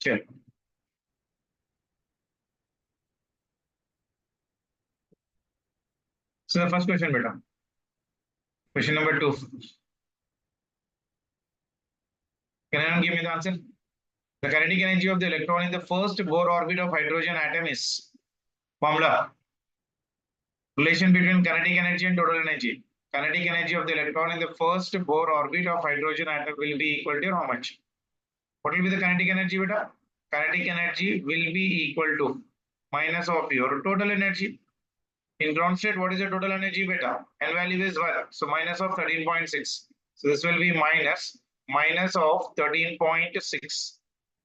चलो, so the first question beta, question number 2, can anyone give me the answer? The kinetic energy of the electron in the first Bohr orbit of hydrogen atom is formula, relation between kinetic energy and total energy. Kinetic energy of the electron in the first Bohr orbit of hydrogen atom will be equal to how much? What will be the kinetic energy beta? Kinetic energy will be equal to minus of your total energy. In ground state, what is the total energy beta? N value is 1. So minus of 13.6. So this will be minus of 13.6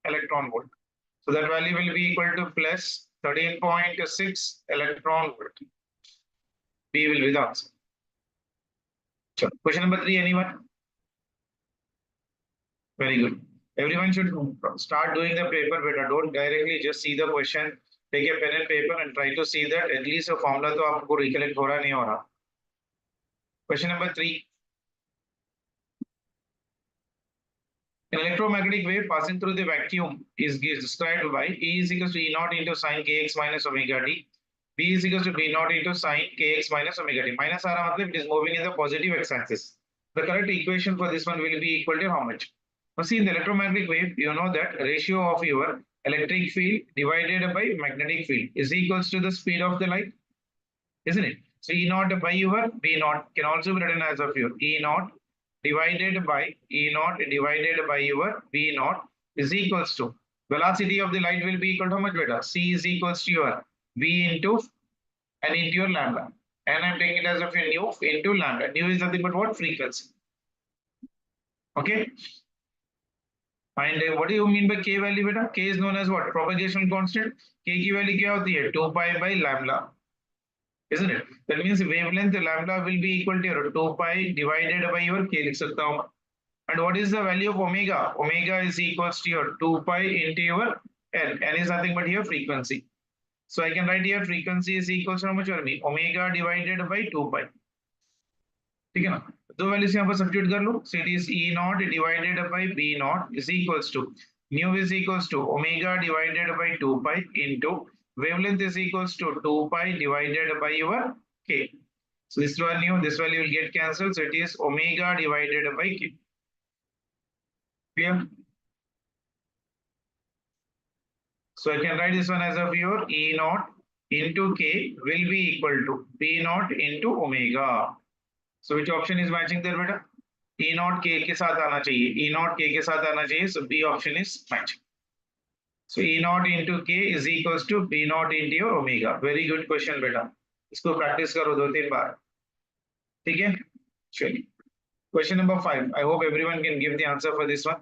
electron volt. So that value will be equal to plus 13.6 electron volt. B will be the answer. Sure. Question number 3, anyone? Very good. Everyone should start doing the paper beta. Don't directly just see the question. Take a pen and paper and try to see that at least a formula तो आपको recollect हो रहा नहीं हो रहा. Question number 3. An electromagnetic wave passing through the vacuum is described by E is equals to E naught into sine kx minus omega t. B is equals to B naught into sine kx minus omega t. Minus आ रहा मतलब it is moving in the positive x-axis. The correct equation for this one will be equal to how much? Now see, in the electromagnetic wave, you know that ratio of your electric field divided by magnetic field is equals to the speed of the light, isn't it? So E naught by your B naught can also be written as of your E naught divided by your B naught is equals to velocity of the light will be equal to how much beta? C is equals to your V into and into your lambda. And I'm taking it as of your nu into lambda. Nu is nothing but what? Frequency. Okay. And what do you mean by k value beta? K is known as what? Propagation constant. K की value क्या होती है? 2 pi by lambda, isn't it? That means wavelength lambda will be equal to 2 pi divided by your k लिख सकता हूँ. And what is the value of omega? Omega is equals to your 2 pi into your L. N is nothing but your frequency. So I can write here frequency is equals to how much for me? Omega divided by 2 pi. ठीक है ना? दो values यहाँ पर substitute कर लो. So it is E naught divided by B naught is equals to nu is equals to omega divided by 2 pi into wavelength is equals to 2 pi divided by your k. So this value will get cancelled. So it is omega divided by k. Clear? So I can write this one as of your E naught into k will be equal to B naught into omega. So which option is matching there beta? E naught k के साथ आना चाहिए. E naught k के साथ आना चाहिए. So B option is matching. So E naught into k is equals to B naught into your omega. Very good question beta. इसको practice करो 2-3 बार. ठीक है? चलिए. Question number 5. I hope everyone can give the answer for this one.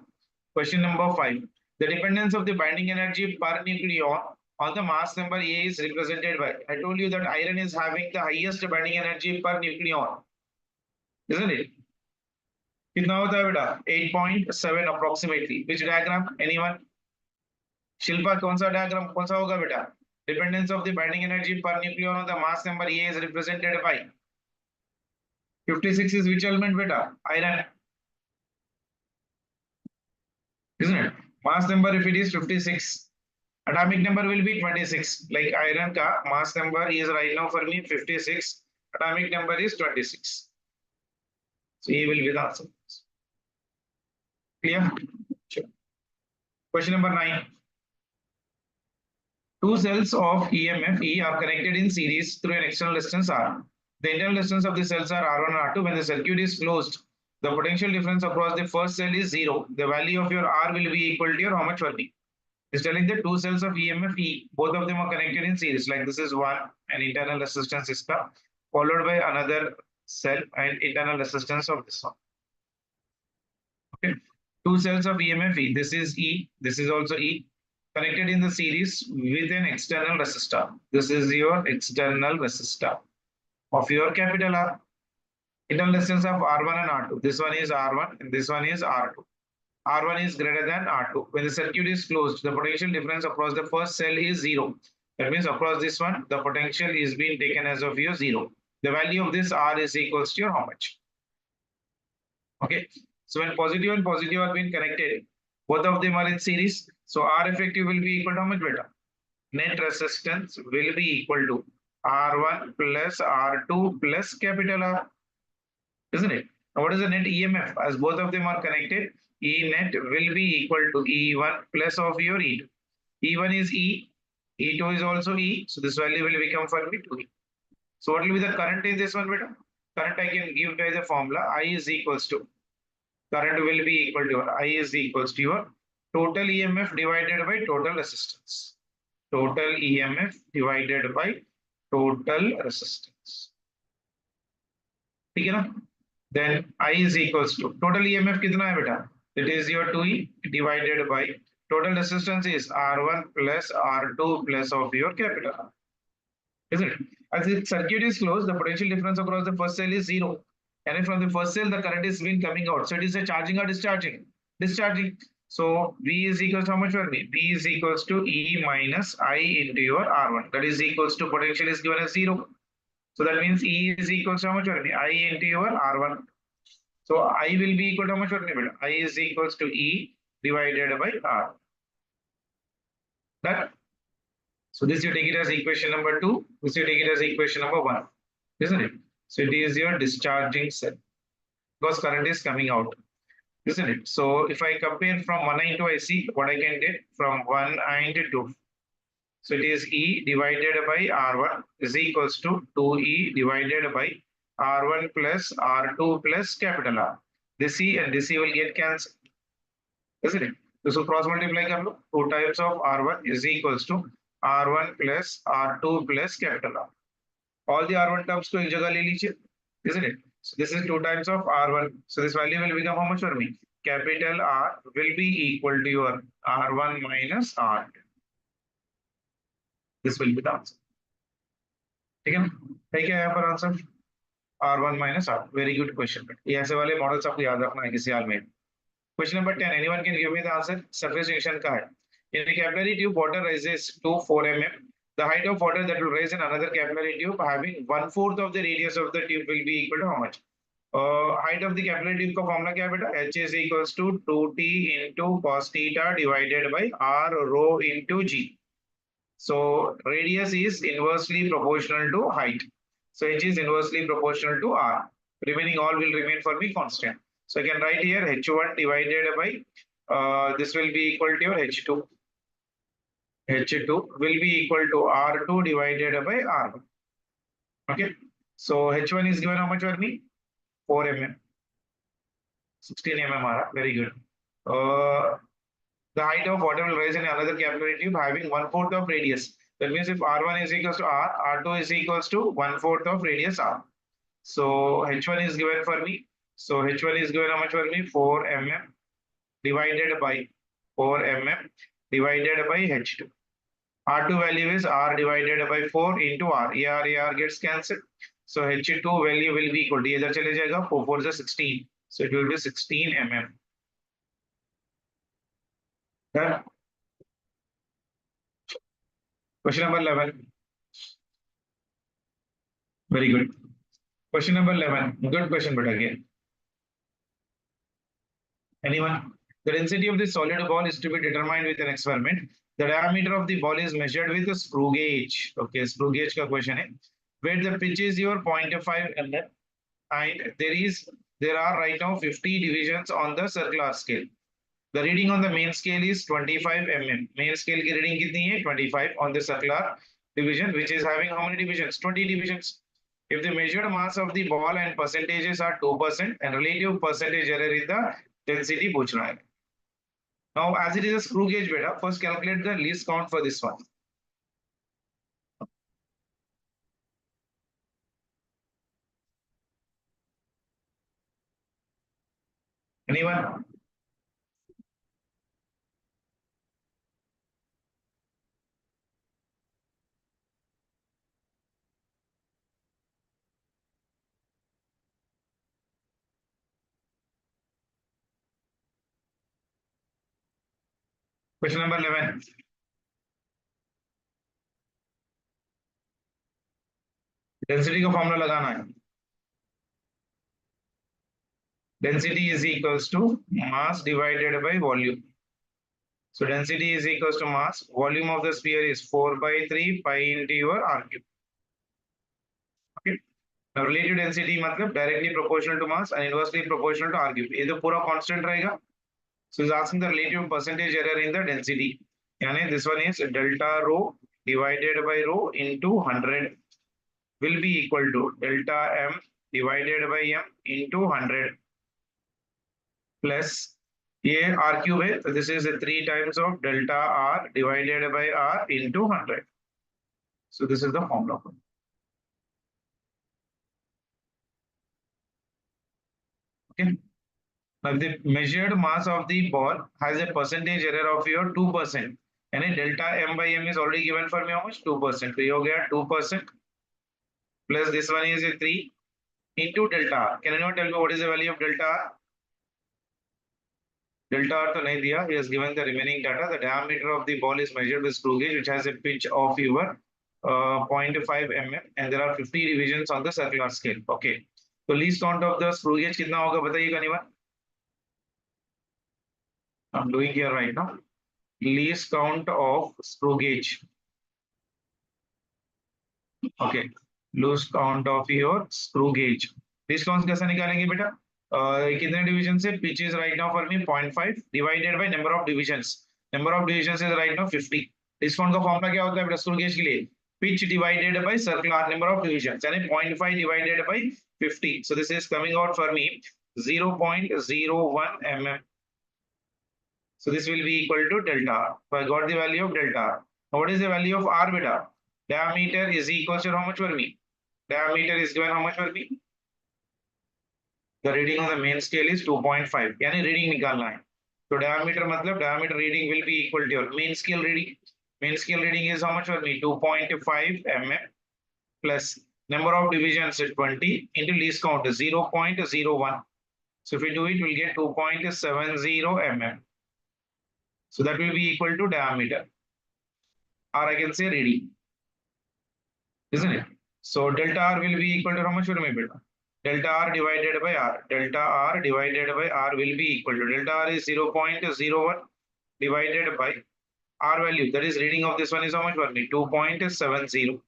Question number 5. The dependence of the binding energy per nucleon on the mass number A is represented by. I told you that iron is having the highest binding energy per nucleon. Isn't it? कितना होता है बेटा? 8.7 approximately. Which diagram? Anyone? Shilpa कौन सा diagram कौन सा होगा बेटा? Dependence of the binding energy per nucleon on the mass number A is represented by 56 is which element beta? Iron. Isn't it? Mass number if it is 56, atomic number will be 26. Like iron ka mass number is right now for me 56. Atomic number is 26. So E will be the answer. Clear? Sure. Question number 9. Two cells of EMF E are connected in series through an external resistance R. The internal resistance of the cells are R1 and R2. When the circuit is closed, the potential difference across the first cell is 0. The value of your R will be equal to your how much for B? It's telling the two cells of EMF E, both of them are connected in series. Like this is one, and internal resistance is followed by another cell and internal resistance of this one. Okay. Two cells of EMF E. This is E. This is also E. Connected in the series with an external resistor. This is your external resistor of your capital R. Internal resistance of R1 and R2. This one is R1 and this one is R2. R1 is greater than R2. When the circuit is closed, the potential difference across the first cell is 0. That means across this one, the potential is being taken as of your 0. The value of this R is equals to your how much? Okay. So when positive and positive are being connected, Both of them are in series. So R effective will be equal to how much beta? Net resistance will be equal to R1 plus R2 plus capital R, isn't it? Now what is the net EMF? As both of them are connected, E net will be equal to E1 plus of your E2. E1 is E, E2 is also E, so this value will become for me 2E. So what will be the current in this one, beta? Current I can give by the formula I is equals to, current will be equal to your I is equals to your total EMF divided by total resistance. Total EMF divided by total resistance. ठीक है ना? Then I is equals to total EMF कितना है बेटा? It is your 2E divided by total resistance is R1 plus R2 plus of your capital R. Isn't it? As the circuit is closed, the potential difference across the first cell is zero. And from the first cell, the current is been coming out. So it is a charging or discharging? Discharging. So V is equals to how much for me? V is equals to E minus I into your R1. That is equals to potential is given as zero. So that means E is equals to how much for me? I into your R1. So I will be equal to how much for me? I is equals to E divided by R. That. So this you take it as equation number 2. This you take it as equation number 1. Isn't it? So it is your discharging cell because current is coming out. Isn't it? So if I compare from 1 into IC, what I can get from 1 into 2. So it is E divided by R1 is equals to 2E divided by R1 plus R2 plus capital R. This E and this E will get cancelled. Isn't it? So cross multiply कर लो. 2 times of R1 is equals to R1 plus R2 plus capital R. All the R1 terms को एक जगह ले लीजिए. Isn't it? So this is 2 times of R1. So this value will become how much for me? Capital R will be equal to your R1 minus R2. This will be the answer. ठीक है ना? है क्या यहाँ पर answer? R1 minus R. Very good question. ये ऐसे वाले मॉडल्स आपको याद रखना है किसी हाल में. Question number 10. Anyone can give me the answer? Surface tension का है. In a capillary tube, water rises to 4 mm. The height of water that will rise in another capillary tube having 1/4 of the radius of the tube will be equal to how much? Height of the capillary tube का formula क्या है बेटा? H is equals to 2t into cos theta divided by r rho into g. So radius is inversely proportional to height. So H is inversely proportional to R. Remaining all will remain for me constant. So I can write here H1 divided by this will be equal to your H2. H2 will be equal to R2 divided by R1. Okay. So H1 is given how much for me? 4 mm. 16 mm. Very good. The height of water will rise in another capillary tube having 1/4 of radius. That means if R1 is equals to R, R2 is equals to 1/4 of radius R. So H1 is given for me. So H1 is given how much for me? 4 mm divided by 4 mm divided by H2. R2 value is R divided by 4 into R. AR gets cancelled. So H2 value will be equal to इधर चले जाएगा 4 4 is 16. So it will be 16 mm. Done. Question number 11. Very good. Question number 11. Good question, but again. Anyone? The density of the solid ball is to be determined with an experiment. The diameter of the ball is measured with a screw gauge. Okay, screw gauge का question है. Where the pitch is your 0.5 mm and there are right now 50 divisions on the circular scale. The reading on the main scale is 25 mm. Main scale की reading कितनी है? 25 on the circular division, which is having how many divisions? 20 divisions. If the measured mass of the ball and percentages are 2% and relative percentage error in the density पूछ रहा है. Now, as it is a screw gauge beta, first calculate the least count for this one. Anyone? Question number 11. Density का formula लगाना है. Density is equals to mass divided by volume. So density is equals to mass. Volume of the sphere is 4/3 pi into your r cube. Okay. Now relative density मतलब directly proportional to mass and inversely proportional to r cube. ये तो पूरा constant रहेगा. So it's asking the relative percentage error in the density. यानी this one is delta rho divided by rho into 100 will be equal to delta m divided by m into 100 plus ये r cube है, so this is 3 times of delta r divided by r into 100. So this is the formula. Okay. Now the measured mass of the ball has a percentage error of your 2%. And delta m by m is already given for me how much? 2%. So you get 2% plus this one is a 3 into delta r. Can anyone tell me what is the value of delta r? Delta R to nahi diya. He has given the remaining data. The diameter of the ball is measured with screw gauge, which has a pitch of your 0.5 mm, and there are 50 divisions on the circular scale. Okay. So least count of the screw gauge कितना होगा बताइएगा anyone? I'm doing here right now. Least count of screw gauge. Okay. Least count of your screw gauge. Least count कैसे निकालेंगे बेटा? कितने division से? Pitch is right now for me 0.5 divided by number of divisions. Number of divisions is right now 50. Discount का formula क्या होता है बेटा स्क्रू गेज के लिए? Pitch divided by circular number of divisions. यानी 0.5 divided by 50. So this is coming out for me 0.01 mm. So this will be equal to delta r. So I got the value of delta r. Now what is the value of r beta? Diameter is equal to how much for me? Diameter is given how much for me? The reading on the main scale is 2.5. यानी reading निकालना है. So diameter मतलब diameter reading will be equal to your main scale reading. Main scale reading is how much for me? 2.5 mm plus number of divisions is 20 into least count is 0.01. So if we do it, we'll get 2.70 mm. So that will be equal to diameter. Or I can say reading. Isn't it? So delta R will be equal to how much for me beta? Delta R divided by R. Delta R divided by R will be equal to delta R is 0.01 divided by R value. That is reading of this one is how much for me? 2.70.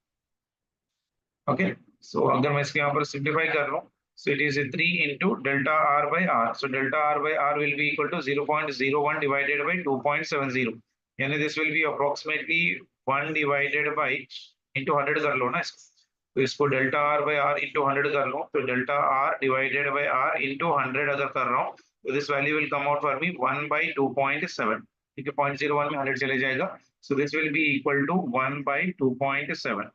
Okay. So अगर मैं इसके यहाँ पर simplify कर रहा हूँ, so it is a 3 into delta R by R. So delta R by R will be equal to 0.01 divided by 2.70. यानी this will be approximately 1 divided by into 100 कर लो ना इसको. तो इसको delta R by R into 100 कर लो, तो delta R divided by R into 100 अगर कर रहा हूँ, तो this value will come out for me 1/2.7. ठीक है, 0.01 में 100 चले जाएगा. So this will be equal to 1/2.7.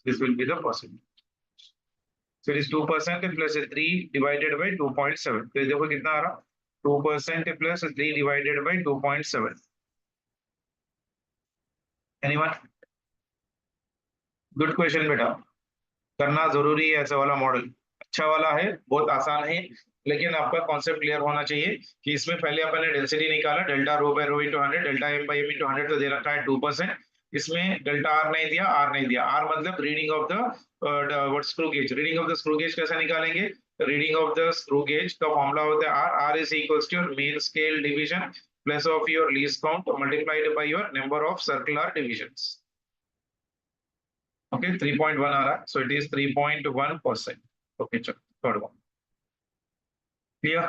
This will be the percentage. So it is 2% plus 3 divided by 2.7. तो देखो कितना आ रहा, 2% plus 3 divided by 2.7. Anyone? Good question बेटा, करना जरूरी है. ऐसा वाला मॉडल अच्छा वाला है, बहुत आसान है, लेकिन आपका कॉन्सेप्ट क्लियर होना चाहिए कि इसमें पहले अपन ने डेंसिटी निकाला, delta rho by rho into 100, delta m by m into 100 तो दे रखा है 2%. इसमें डेल्टा आर नहीं दिया, आर नहीं दिया. आर मतलब reading of the what screw gauge. Reading of the screw gauge कैसे निकालेंगे? Reading of the screw gauge का फॉर्मूला होता है R. R is equals to your main scale division plus of your least count multiplied by your number of circular divisions. Okay, 3.1 आ रहा, so it is 3.1%. Okay, चलो third one clear.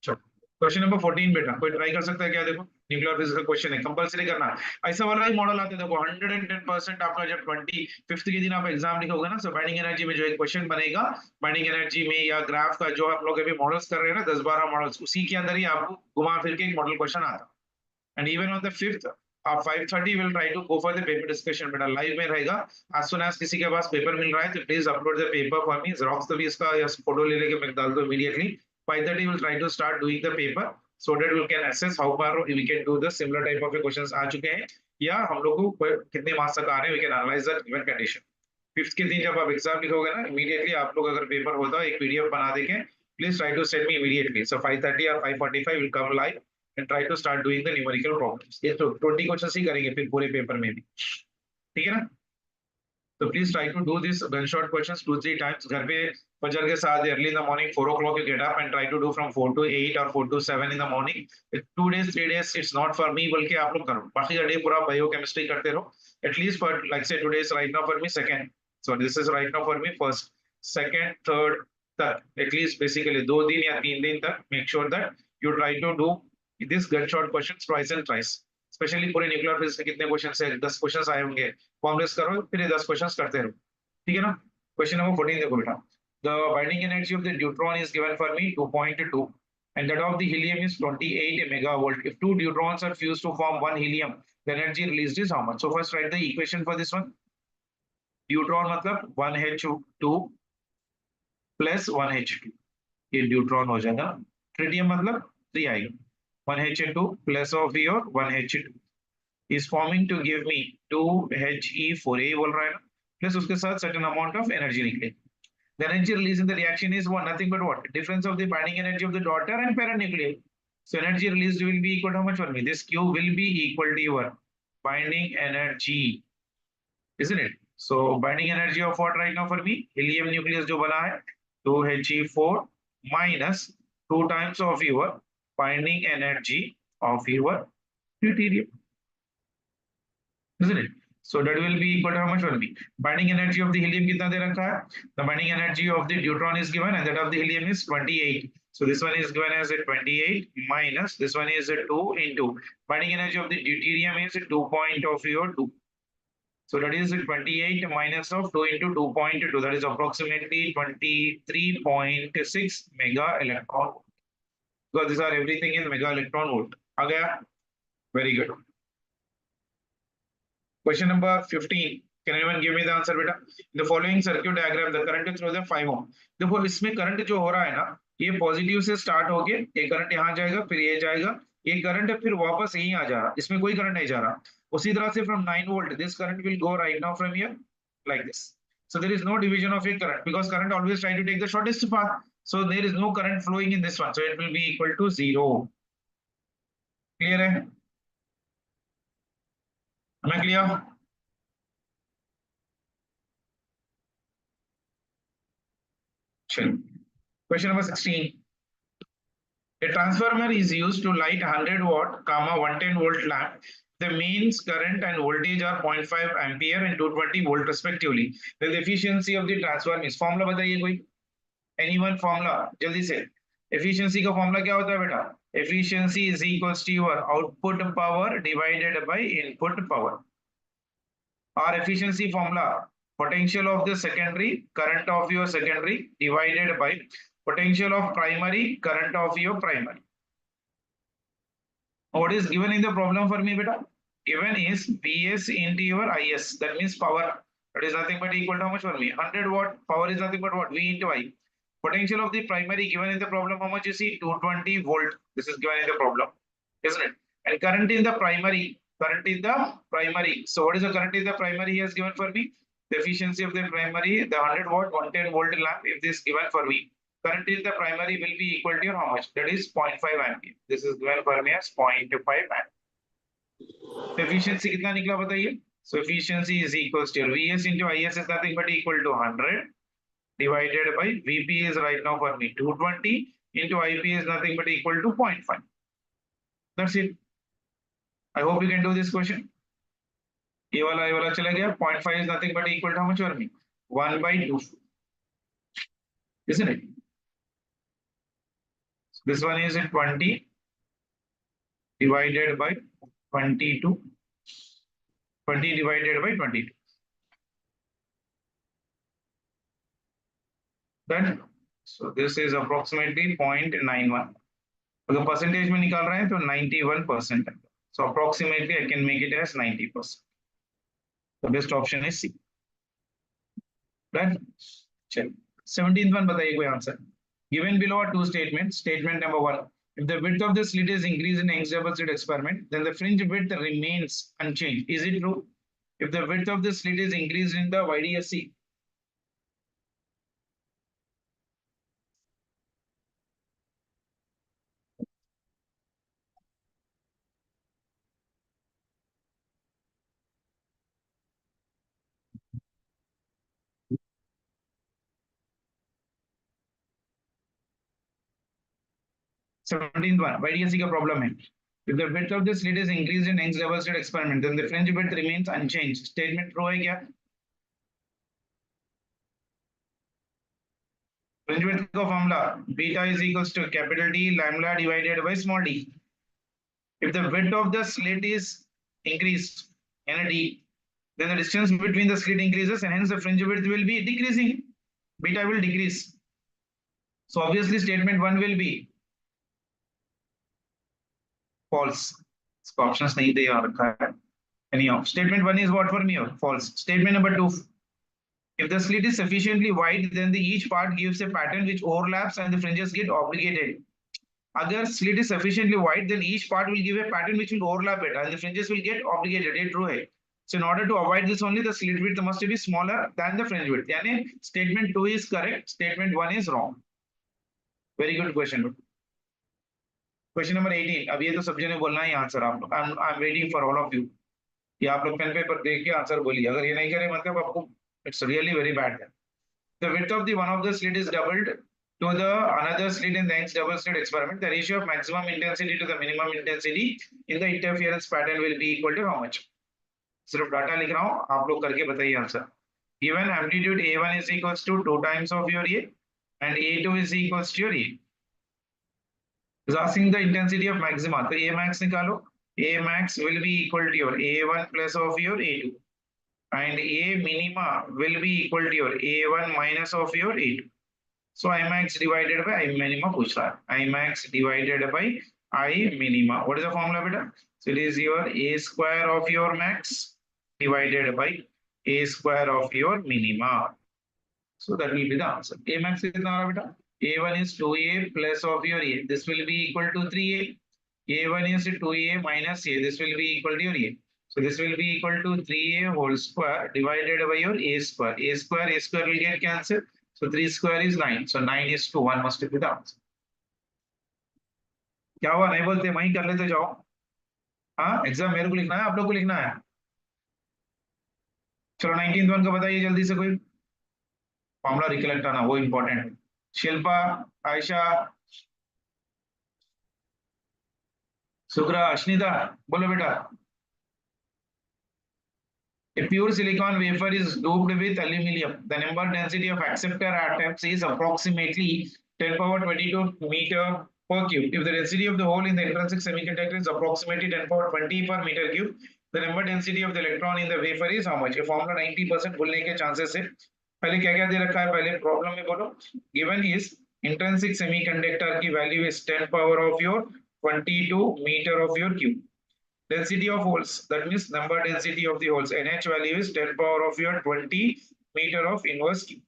चलो question number 14 बेटा, कोई try कर सकता है क्या? देखो न्यूक्लियर फिजिक्स का क्वेश्चन है, कंपलसरी करना है. ऐसा वाला ही मॉडल आते हैं. देखो 110% आपका जब 25th के दिन आप एग्जाम लिखोगे ना, सो बाइंडिंग एनर्जी में जो एक क्वेश्चन बनेगा, बाइंडिंग एनर्जी में या ग्राफ का जो आप लोग अभी मॉडल्स कर रहे हैं ना 10-12 मॉडल्स, उसी के अंदर ही आपको घुमा फिर के एक मॉडल क्वेश्चन आता. And even on the 5th आप 5:30 will try to go for the paper discussion. बेटा लाइव में रहेगा. एज सुन एज किसी के पास पेपर मिल रहा है तो please upload the paper for me. Xerox तो भी इसका या फोटो ले लेके मैं डाल दो immediately. 5:30 will try to start doing the paper so that we can assess how far we can do the similar type of questions आ चुके हैं या हम लोग को कितने मार्क्स तक आ रहे हैं. We can analyse the given condition. 5th के दिन जब आप एग्जाम लिखोगे ना, इमीडिएटली आप लोग अगर पेपर होता है एक पीडीएफ बना देके please try to send me immediately. So 5:30 और 5:45 will come live and try to start doing the numerical problems. ये तो 20 क्वेश्चंस ही करेंगे फिर पूरे पेपर में भी. ठीक है ना? So please try to do this gunshot questions 2-3 times. घर पे फजर के साथ early in the morning 4 o'clock you get up and try to do from 4 to 8 or 4 to 7 in the morning. 2 days 3 days it's not for me बल्कि आप लोग करो. बाकी का day पूरा biochemistry करते रहो. At least for like say today's right now for me second. So this is right now for me first, second, third तक. At least basically 2 दिन या 3 दिन तक make sure that you try to do this gunshot questions twice and thrice. Specially पूरे nuclear physics के कितने question है 10 question आए होंगे फॉर्मुलेस करो फिर ये 10 क्वेश्चंस करते रहो ठीक है ना क्वेश्चन नंबर 14 देखो बेटा the binding energy of the neutron is given for me 2.2 and that of the helium is 28 megavolt if two neutrons are fused to form one helium the energy released is how much so first write the equation for this one neutron मतलब 1h2 plus 1h2 ये neutron हो जाएगा tritium मतलब 3 आएगा 1h2 plus of your 1h2 is forming to give me 2He4a बोल रहा है ना प्लस उसके साथ certain amount of energy निकले the energy released in the reaction is one nothing but what difference of the binding energy of the daughter and parent nuclei so energy released will be equal to how much for me this Q will be equal to your binding energy isn't it so binding energy of what right now for me helium nucleus जो बना है 2He4 minus 2 times of your binding energy of your deuterium isn't it? So that will be equal to how much will be? Binding energy of the helium कितना दे रखा है? The binding energy of the deuteron is given and that of the helium is 28. So this one is given as a 28 minus this one is a 2 into binding energy of the deuterium is 2 point of your 2. So that is 28 minus of 2 into 2.2 that is approximately 23.6 mega electron volt. Because these are everything in mega electron volt. आ गया? Very good. Question number 15. Can anyone give me the answer बेटा? In the following circuit diagram, the current is through the 5 ohm. देखो इसमें current जो हो रहा है ना, ये पॉजिटिव से स्टार्ट होके ये करंट यहाँ जाएगा, फिर ये जाएगा, ये करंट फिर वापस यहीं आ जा रहा. इसमें कोई करंट नहीं जा रहा. उसी तरह से from 9 volt, this current will go right now from here like this. So there is no division of a current because current always try to take the shortest path. So there is no current flowing in this one. So it will be equal to 0. Clear है? Am I clear? Question number 16. A transformer is used to light 100 watt, 110 volt lamp. The means current and voltage are 0.5 ampere and 220 volt respectively. Then the efficiency of the transformer is formula बताइए कोई? Anyone formula? जल्दी से. Efficiency का formula क्या होता है बेटा? Efficiency is equals to your output power divided by input power. Our efficiency formula, potential of the secondary, current of your secondary divided by potential of primary, current of your primary. What is given in the problem for me beta? Given is Vs into your Is, that means power. That is nothing but equal to how much for me? 100 watt, power is nothing but what? V into I. Potential of the primary given in the problem, how much you see? 220 volt. This is given in the problem, isn't it? And current in the primary, current in the primary. So what is the current in the primary he has given for me? The efficiency of the primary, the 100 watt, 110 volt lamp, if this is given for me. Current in the primary will be equal to your how much? That is 0.5 ampere. This is given for me as 0.5 ampere. So efficiency कितना निकला बताइए? So efficiency is equals to Vs into Is is nothing but equal to 100 divided by Vp is right now for me 220 into Ip is nothing but equal to 0.5. That's it. I hope you can do this question. ये वाला चला गया 0.5 is nothing but equal to how much for me? 1 by 2. Isn't it? So this one is 20 divided by 22. 20 divided by 22. Then, so this is approximately 0.91. अगर percentage में निकाल रहे हैं तो 91%. So approximately I can make it as 90%. The best option is C. Right? चलो 17th one बताइए कोई answer. Given below are two statements. Statement number 1. If the width of the slit is increased in Higgs double slit experiment, then the fringe width remains unchanged. Is it true? If the width of the slit is increased in the YDSC, 17th one, YDSC का problem है. If the width of the slit is increased in Young's double slit experiment, then the fringe width remains unchanged. Statement true है क्या? Fringe width का formula beta is equals to capital D lambda divided by small d. If the width of the slit is increased in a d, then the distance between the slit increases and hence the fringe width will be decreasing. Beta will decrease. So obviously statement 1 will be false. इसका options नहीं दिया रखा है. Anyhow, statement 1 is what for me? False. Statement number 2. If the slit is sufficiently wide, then each part gives a pattern which overlaps and the fringes get obligated. Agar slit is sufficiently wide, then each part will give a pattern which will overlap it and the fringes will get obligated. ये true है. So in order to avoid this only, the slit width must be smaller than the fringe width. यानी statement 2 is correct, statement 1 is wrong. Very good question. Question number 18. अब ये तो सब जने बोलना है आंसर आप लोग. I'm waiting for all of you. ये आप लोग पेन पेपर देख के आंसर बोलिए. अगर ये नहीं करे मतलब आपको it's really very bad. The width of the one of the slit is doubled to the another slit in the Young's double slit experiment. The ratio of maximum intensity to the minimum intensity in the interference pattern will be equal to how much? सिर्फ data लिख रहा हूँ, आप लोग करके बताइए answer. Given amplitude A1 is equals to 2 times of your A and A2 is equals to your A. Is asking the intensity of maxima. तो A max निकालो. A max will be equal to your A1 plus of your A2. And A minima will be equal to your A1 minus of your A2. So I max divided by I minima पूछ रहा है. I max divided by I minima. What is the formula beta? So it is your A square of your max divided by A square of your minima. So that will be the answer. A max कितना आ रहा बेटा? A1 is 2A plus of your A. This will be equal to 3A. A1 is 2A minus A. This will be equal to your A. So this will be equal to 3A whole square divided by your A square. A square will get cancelled. So 3 square is 9. So 9 is to 1 must be the answer. क्या हुआ नहीं बोलते वहीं कर लेते जाओ. हाँ exam मेरे को लिखना है आप लोग को लिखना है. चलो 19th वन का बताइए जल्दी से कोई. फॉर्मूला रिकलेक्ट आना वो इंपॉर्टेंट है. शिल्पा, आयशा, सुग्रा, अश्निता बोलो बेटा. A pure silicon wafer is doped with aluminium. The number density of acceptor atoms is approximately 10 power 22 meter per cube. If the density of the hole in the intrinsic semiconductor is approximately 10 power 20 per meter cube, the number density of the electron in the wafer is how much? ये formula 90% भूलने के chances है. पहले क्या क्या दे रखा है पहले प्रॉब्लम में बोलो. Given is intrinsic semiconductor की value is 10 power of your 22 meter of your cube. Density of holes, that means number density of the holes, NH value is 10 power of your 20 meter of inverse cube.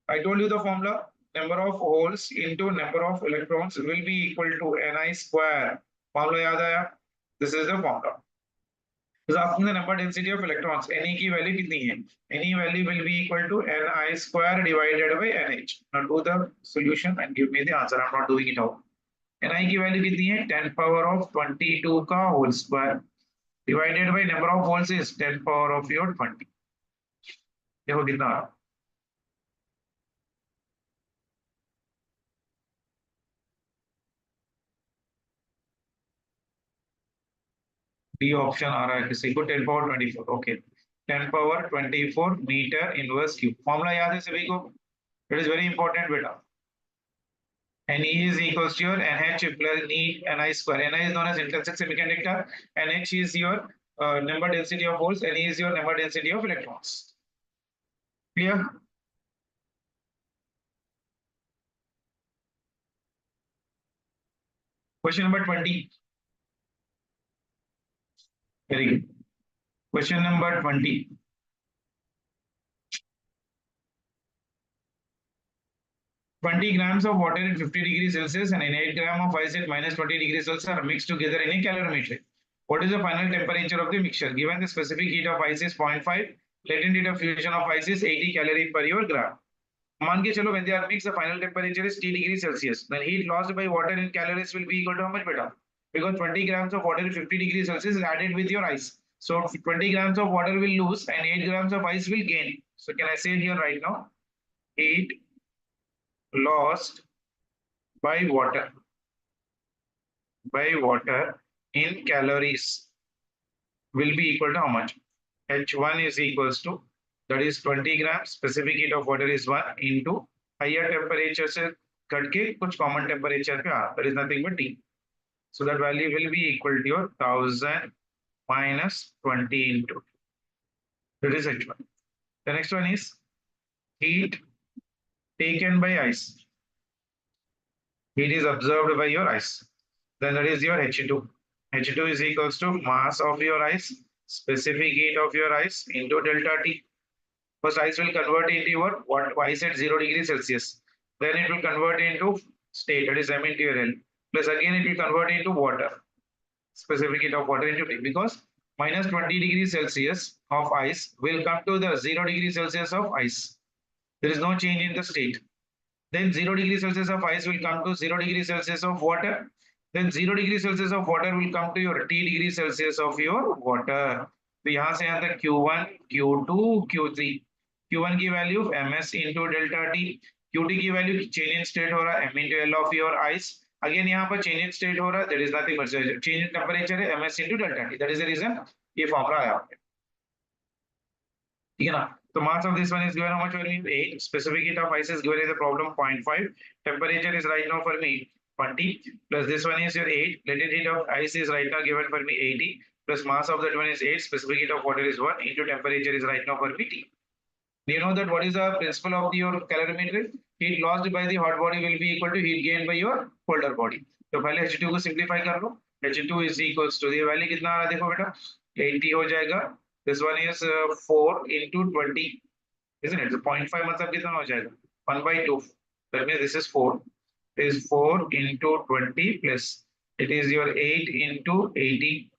I told you the formula, number of holes into number of electrons will be equal to Ni square. Formula याद आया? This is the formula. Is asking the number density of electrons. Ne की value कितनी है? Ne value will be equal to Ni square divided by Nh. Now do the solution and give me the answer. I'm not doing it out. Ni की value कितनी है 10 power of 22 का hole square divided by number of holes is 10 power of your 20. देखो कितना आ रहा. D option आ रहा है किसी को 10 power 24. Okay 10 power 24 metre inverse cube. Formula याद है सभी को. इट इज वेरी इंपॉर्टेंट बेटा. Ne is equals to your Nh plus Ni square. Ni is known as intrinsic semiconductor. Nh is your number density of holes. Ne is your number density of electrons. Clear? Question number 20. Very good. Question number 20. 20 grams of water at 50 degrees Celsius and 8 grams of ice at minus 20 degrees Celsius are mixed together in a calorimeter. What is the final temperature of the mixture? Given the specific heat of ice is 0.5, latent heat of fusion of ice is 80 calorie per your gram. मान के चलो when they are mixed, the final temperature is T degrees Celsius. Then heat lost by water in calories will be equal to how much beta? Because 20 grams of water at 50 degrees Celsius is added with your ice. So 20 grams of water will lose and 8 grams of ice will gain. So can I say here right now? Heat lost by water by water in calories will be equal to how much? H1 is equals to, that is 20 grams, specific heat of water is 1 into higher temperature से cut के कुछ common temperature पे that is nothing but T. So that value will be equal to your 1000 minus 20 into, that is H1. The next one is heat taken by ice. Heat is observed by your ice. Then that is your H2. H2 is equals to mass of your ice, specific heat of your ice into delta T. First ice will convert into your what ice at 0 degrees Celsius. Then it will convert into state, that is M into your L. Plus again it will convert into water, specific heat of water into T, because minus 20 degrees Celsius of ice will come to the 0 degrees Celsius of ice. There is no change in the state. Then 0 degrees Celsius of ice will come to 0 degrees Celsius of water. Then 0 degrees Celsius of water will come to your T degrees Celsius of your water. तो यहाँ से यहाँ तक Q1, Q2, Q3. Q1 की value ms into delta T. Q2 की value change in state हो रहा है m into L of your ice. Again यहाँ पर change in state हो रहा है, there is nothing but change in temperature है ms into delta T. That is the reason ये फॉर्मूला आया. ठीक है ना. So mass of this one is given how much for me? 8. Specific heat of ice is given as a problem 0.5. Temperature is right now for me 20. Plus this one is your 8. Latent heat of ice is right now given for me 80. Plus mass of that one is 8. Specific heat of water is 1. Into temperature is right now for me T. Do you know that what is the principle of your calorimetry? Heat lost by the hot body will be equal to heat gained by your colder body. तो पहले H2 को simplify कर लो. H2 is equals to, ये value कितना आ रहा है देखो बेटा, 80 हो जाएगा. This one is 4 into 20, isn't it? So 0.5 मतलब कितना हो जाएगा? 1 by 2. That means this is 4. It is 4 into 20 plus it is your 8 into 80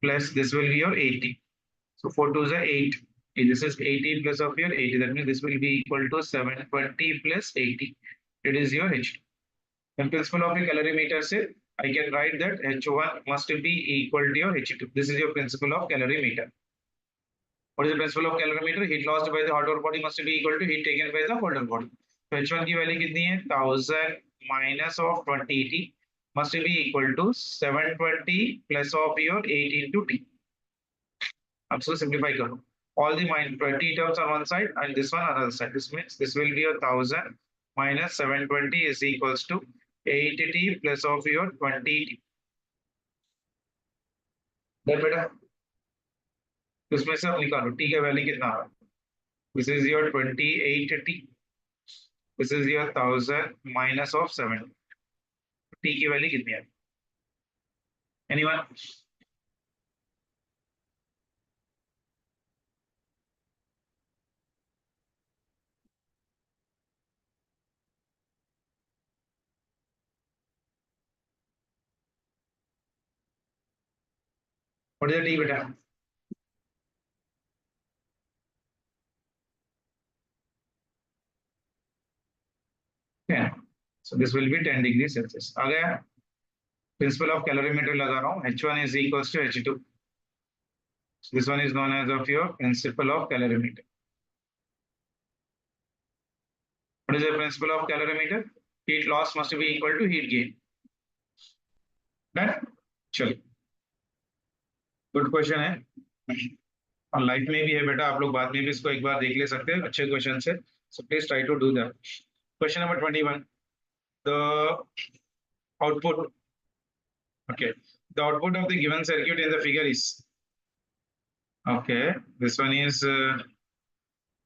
plus this will be your 80. So 4 2 is 8. This is 80 plus of your 80. That means this will be equal to 720 plus 80. It is your H2. And principle of a calorimeter say I can write that H1 must be equal to your H2. This is your principle of calorimeter. What is the principle of calorimeter? Heat lost by the hotter body must be equal to heat taken by the colder body. So H1 की value कितनी है? 1000 minus of 20T must be equal to 720 plus of your 8 into T. अब इसको simplify करो. All the 20 terms on one side and this one on the other side. This means this will be your 1000 minus 720 is equals to 8T plus of your 20T. That बेटा इसमें से आप निकालो T का value कितना आ रहा है? This is your 28T. This is your 1000 minus of 7. T की वैल्यू कितनी है? Anyone? What is the T beta? Yeah. So this will be 10 degrees Celsius. आ गया? Principle of calorimeter लगा रहा हूँ. H1 is equals to H2. So this one is known as of your principle of calorimeter. What is the principle of calorimeter? Heat loss must be equal to heat gain. Done? चलो. Good question है. और life में भी है बेटा, आप लोग बाद में भी इसको एक बार देख ले सकते हैं अच्छे क्वेश्चन से. So please try to do that. Question number 21. The output. Okay. The output of the given circuit in the figure is. Okay. This one is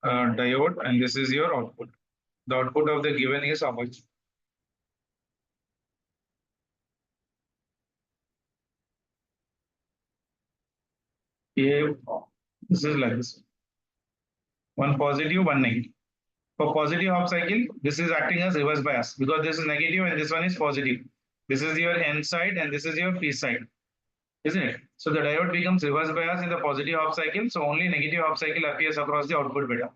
diode and this is your output. The output of the given is how much? This is like this. One positive, one negative. For positive half cycle, this is acting as reverse bias because this is negative and this one is positive. This is your N side and this is your P side, isn't it? So the diode becomes reverse bias in the positive half cycle. So only negative half cycle appears across the output beta,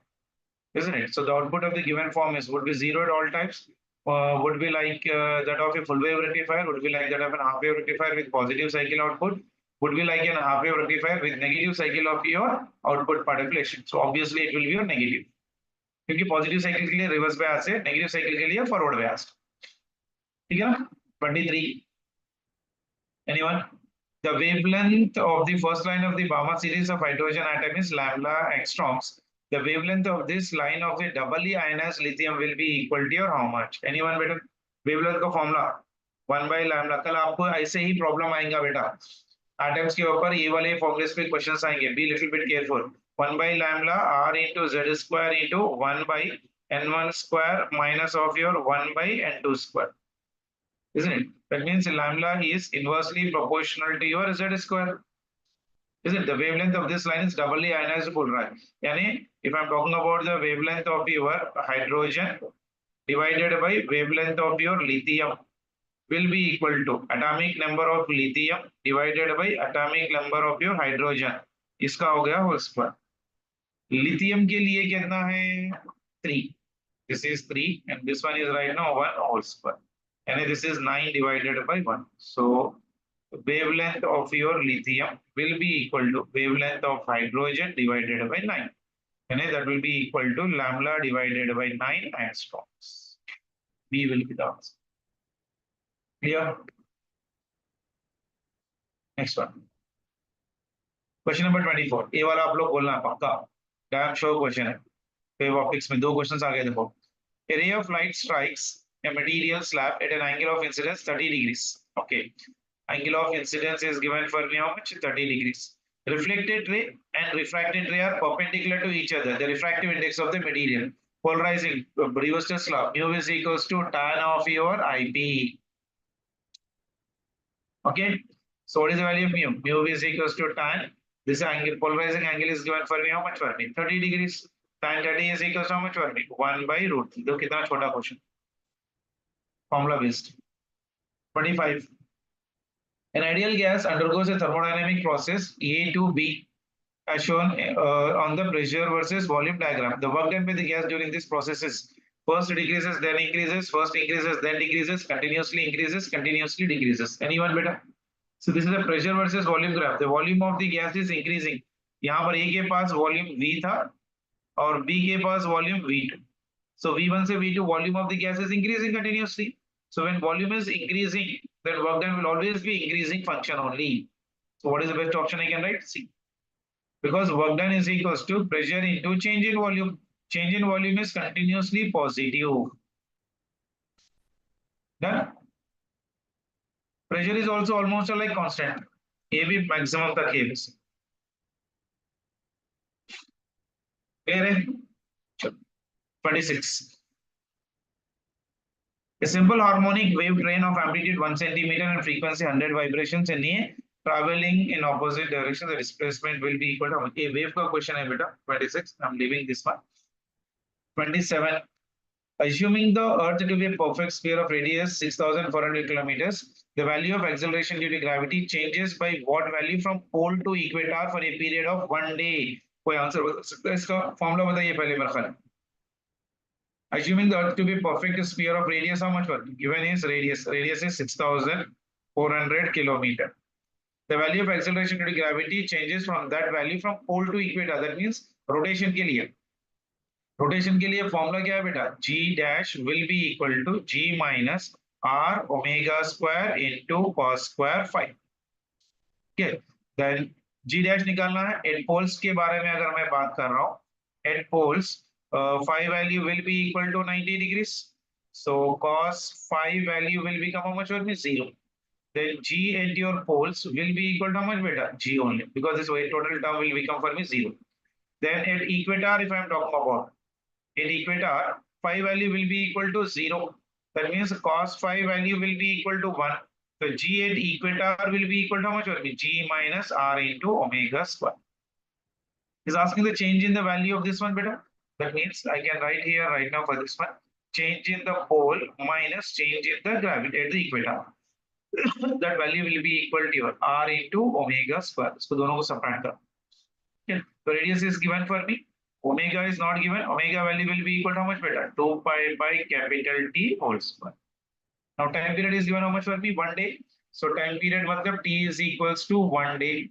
isn't it? So the output of the given form is would be 0 at all times, would be like that of a full wave rectifier, would be like that of an half wave rectifier with positive cycle output, would be like an half wave rectifier with negative cycle of your output particulation. So obviously it will be your negative. क्योंकि positive cycle के लिए reverse bias है, negative cycle के लिए forward bias. ठीक है ना? 23. Anyone? The wavelength of the first line of the Balmer series of hydrogen atom is lambda angstroms. The wavelength of this line of the doubly ionized lithium will be equal to your how much? Anyone बेटा? Wavelength का formula 1 by lambda. कल आपको ऐसे ही problem आएगा बेटा. Atoms के ऊपर ये वाले फॉर्मूलेस पे क्वेश्चंस आएंगे. Be little bit careful. 1 by lambda r into z square into 1 by n1 square minus of your 1 by n2 square. Isn't it? That means lambda is inversely proportional to your z square. Isn't it? The wavelength of this line is doubly ionized बोल रहा है. यानी if I'm talking about the wavelength of your hydrogen divided by wavelength of your lithium will be equal to atomic number of lithium divided by atomic number of your hydrogen. इसका हो गया whole square. Lithium के लिए कितना है? 3. This is 3 and this one is right now 1 whole square. And this is 9 divided by 1. So wavelength of your lithium will be equal to wavelength of hydrogen divided by 9. And that will be equal to lambda divided by 9 angstroms. B will be the answer. Clear? Next one. Question number 24. ये वाला आप लोग बोलना पक्का. Damn sure question है. Wave optics में 2 questions आ गए देखो. A ray of light strikes a material slab at an angle of incidence 30 degrees. Okay. Angle of incidence is given for me how much? 30 degrees. Reflected ray and refracted ray are perpendicular to each other. The refractive index of the material. Polarizing Brewster's law. Mu is equals to tan of your IP. Okay. So what is the value of mu? Mu is equals to tan. This angle, polarizing angle is given for me how much for me? 30 degrees. Tan 30 is equals to how much for me? 1 by root. देखो कितना छोटा question. Formula based. 25. An ideal gas undergoes a thermodynamic process A to B as shown on the pressure versus volume diagram. The work done by the gas during this process is first decreases, then increases, first increases, then decreases, continuously increases, continuously decreases. Anyone better? So this is a pressure versus volume graph. The volume of the gas is increasing. यहाँ पर A के पास volume V था और B के पास volume V2. So V1 से V2 volume of the gas is increasing continuously. So when volume is increasing, then work done will always be increasing function only. So what is the best option I can write? C. Because work done is equals to pressure into change in volume. Change in volume is continuously positive. Done. Pressure is also almost like constant. A भी maximum तक है वैसे. Clear है? 26. A simple harmonic wave train of amplitude 1 centimeter and frequency 100 vibrations in a traveling in opposite direction. The displacement will be equal to a wave का question है बेटा. 26. I'm leaving this one. 27. Assuming the Earth to be a perfect sphere of radius 6,400 kilometers, the value of acceleration due to gravity changes by what value from pole to equator for a period of 1 day? कोई answer बता सकता है इसका? Formula बताइए पहले मेरे ख्याल. Assuming the Earth to be a perfect sphere of radius, how much was given is radius? Radius is 6,400 kilometer. The value of acceleration due to gravity changes from that value from pole to equator. That means rotation के लिए. Rotation के लिए formula क्या है बेटा? G dash will be equal to G minus R omega square into cos square phi. Okay. Then G dash निकालना है. At poles के बारे में अगर मैं बात कर रहा हूँ, at poles phi value will be equal to 90 degrees. So cos phi value will become how much will be 0. Then G at your poles will be equal to how much beta? G only, because this way total term will become for me 0. Then at equator, if I am talking about, at equator, phi value will be equal to 0. That means cos phi value will be equal to 1. So G at equator will be equal to how much will be? G minus R into omega square. Is asking the change in the value of this one beta. That means I can write here right now for this one, change in the pole minus change in the gravity at the equator. That value will be equal to your R into omega square. So दोनों को subtract करो. Okay. So radius is given for me. Omega is not given. Omega value will be equal to how much beta? 2 pi by capital T whole square. Now time period is given how much for me? 1 day. So time period मतलब T is equals to 1 day.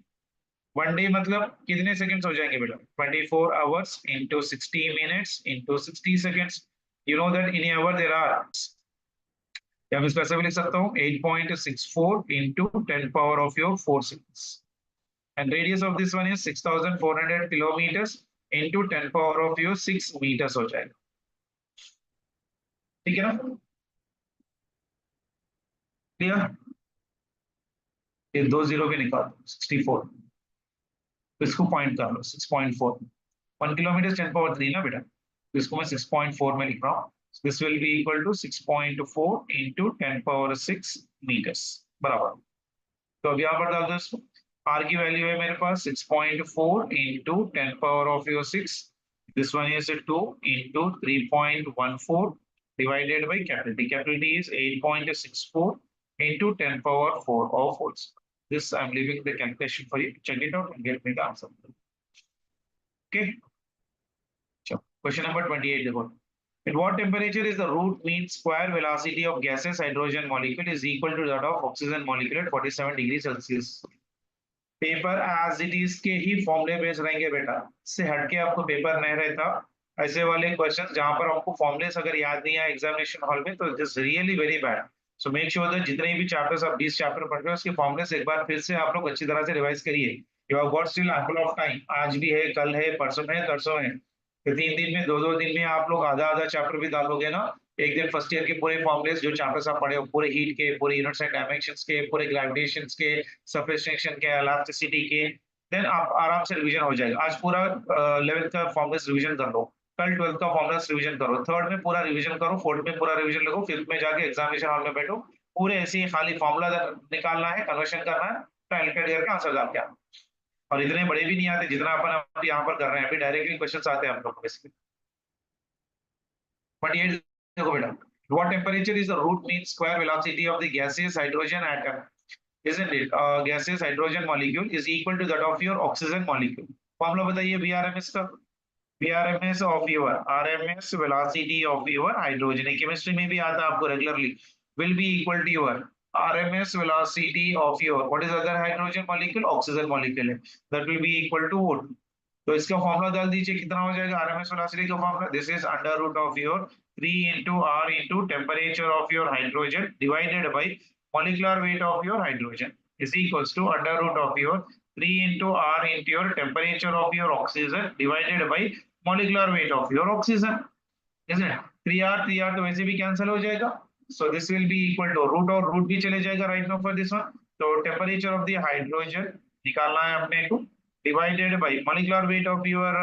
1 day मतलब कितने seconds हो जाएंगे बेटा? 24 hours into 60 minutes into 60 seconds. You know that in an hour there are या मैं specific लिख सकता हूँ 8.64 into 10 power of your 4 seconds. And radius of this one is 6,400 kilometers into 10 power of your 6 meters हो जाएगा. ठीक है ना? क्लियर? ये 2 जीरो भी निकाल दो 64. तो इसको पॉइंट कर लो 6.4. 1 किलोमीटर 10 पावर 3 ना बेटा, तो इसको मैं 6.4 में लिख रहा हूँ. This will be equal to 6.4 into 10 पावर 6 meters बराबर. तो अब यहाँ पर डाल दो इसको. R की वैल्यू है मेरे पास 6.4 into 10 power of your 6. This one is 2 into 3.14 divided by capital T. Capital T is 8.64 into 10 power 4 of volts. This I'm leaving the calculation for you. Check it out and get me the answer. Okay. So, question number 28. At what temperature is the root mean square velocity of gaseous hydrogen molecule is equal to that of oxygen molecule at 47 degrees Celsius? Paper as it is के ही फॉर्मूले base रहेंगे बेटा, इससे हटके आपको paper नहीं रहता. ऐसे वाले क्वेश्चन जहां पर आपको फॉर्मूलेस अगर याद नहीं आए एग्जामिनेशन हॉल में तो this really very bad. So make sure that जितने भी चैप्टर्स आप 20 चैप्टर पढ़ रहे हो उसके फॉर्मूलेस एक बार फिर से आप लोग अच्छी तरह से रिवाइज करिए. You have got still ample of time. आज भी है, कल है, परसों है, तरसों है. तो 3 दिन में 2-2 दिन में आप लोग आधा आधा चैप्टर भी डालोगे ना. एक दिन फर्स्ट ईयर के पूरे फॉर्मूलेस जो चैप्टर्स आप पढ़े हो, पूरे हीट के, पूरे यूनिट्स एंड डायमेंशंस के, पूरे ग्रेविटेशंस के, सरफेस टेंशन के, इलास्टिसिटी के, देन आप आराम से रिवीजन हो जाएगा. आज पूरा 11th का फॉर्मूलास रिवीजन कर लो, कल 12th का फॉर्मूलास रिवीजन करो, थर्ड में पूरा रिवीजन करो, फोर्थ में पूरा रिवीजन लगो, फिफ्थ में जाके एग्जामिनेशन हॉल में बैठो, पूरे ऐसे ही खाली फॉर्मूला निकालना है, कन्वर्शन करना है, कैलकुलेट करके आंसर डाल के आना. और इतने बड़े भी नहीं आते जितना अपन अभी यहाँ पर कर रहे हैं. अभी डायरेक्टली क्वेश्चंस आते हैं हम लोग को बेसिकली. बट ये देखो बेटा, what temperature is the root mean square velocity of the gaseous hydrogen atom, isn't it? Gaseous hydrogen molecule is equal to that of your oxygen molecule. Formula बताइए VRMS का. VRMS of your RMS velocity of your hydrogen, chemistry में भी आता है आपको regularly, will be equal to your RMS velocity of your what is other hydrogen molecule, oxygen molecule, that will be equal to what. तो इसका formula डाल दीजिए, कितना हो जाएगा RMS velocity का formula. This is under root of your 3 into R into temperature of your hydrogen divided by molecular weight of your hydrogen is equals to under root of your 3 into R into your temperature of your oxygen divided by molecular weight of your oxygen. Isn't it? 3R तो वैसे भी cancel हो जाएगा. So this will be equal to root और root भी चले जाएगा right now for this one. तो temperature of the hydrogen निकालना है अपने को, divided by molecular weight of your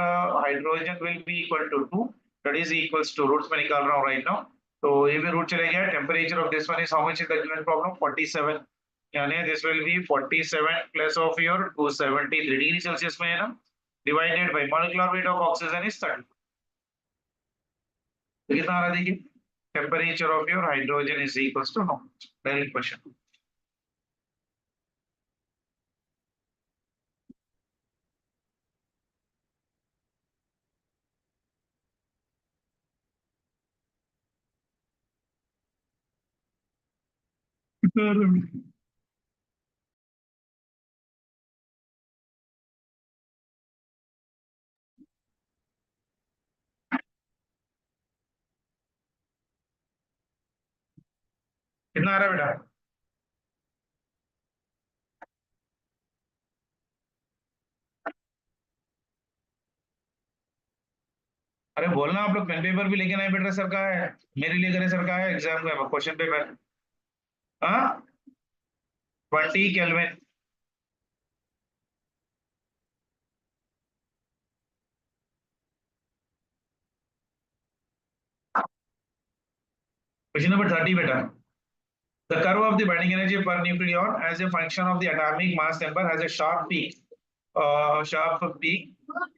hydrogen will be equal to 2. That is equals to roots में निकाल रहा हूँ right now. तो ये भी root चले गया. Temperature of this one is how much in the given problem? 47. यानी this will be 47 plus of your 273 degree Celsius में है ना, divided by molecular weight of oxygen is 30. तो कितना आ रहा है देखिए, temperature of your hydrogen is equals to no. Direct question. कितना आ रहा है बेटा? अरे बोलना आप लोग, पेन पेपर भी लेके नहीं बैठ रहे सर का है, मेरे लिए करे सर का है एग्जाम का क्वेश्चन पेपर. हाँ 20 केल्विन. क्वेश्चन नंबर 30 बेटा. The curve of the binding energy per nucleon as a function of the atomic mass number has a sharp peak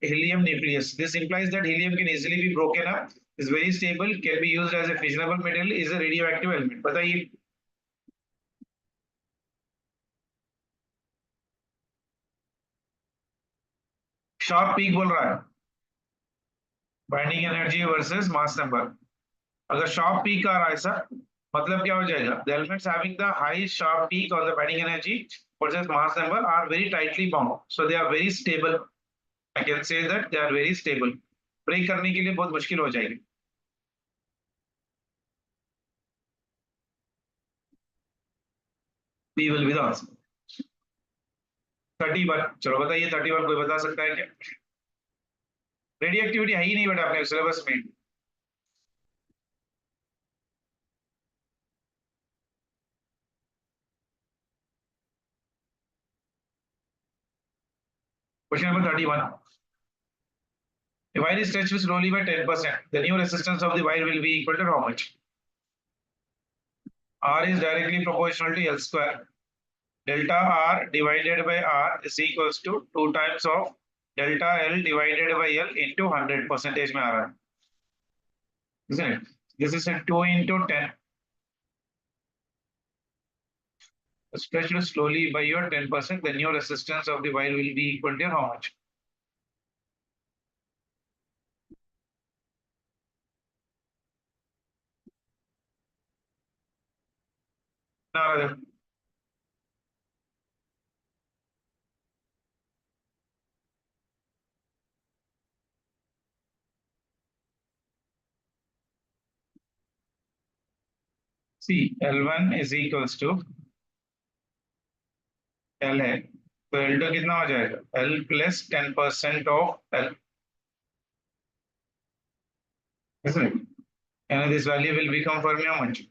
helium nucleus. This implies that helium can easily be broken up, is very stable, can be used as a fissionable material, is a radioactive element. बताइए. Sharp peak बोल रहा है, binding energy versus mass number. अगर sharp peak आ रहा है sir, मतलब क्या हो जाएगा? The elements having the high sharp peak or the binding energy versus mass number are very tightly bound, so they are very stable. I can say that they are very stable. Break करने के लिए बहुत मुश्किल हो जाएगी. B will be the answer. 31, चलो बताइए 31 कोई बता सकता है क्या? रेडियो एक्टिविटी है ही नहीं बेटा अपने सिलेबस में। Question number 31. A wire is stretched slowly by 10%. The new resistance of the wire will be equal to how much? R is directly proportional to L square. Delta R divided by R is equals to 2 times of delta L divided by L into 100 percentage में आ रहा है, isn't it? This is a 2 into 10. Stretched slowly by your 10%, the new resistance of the wire will be equal to how much? Now, see, L1 is equals to L है, तो L2 कितना हो जाएगा? L plus 10% of L, isn't it? And this value will become for me how much?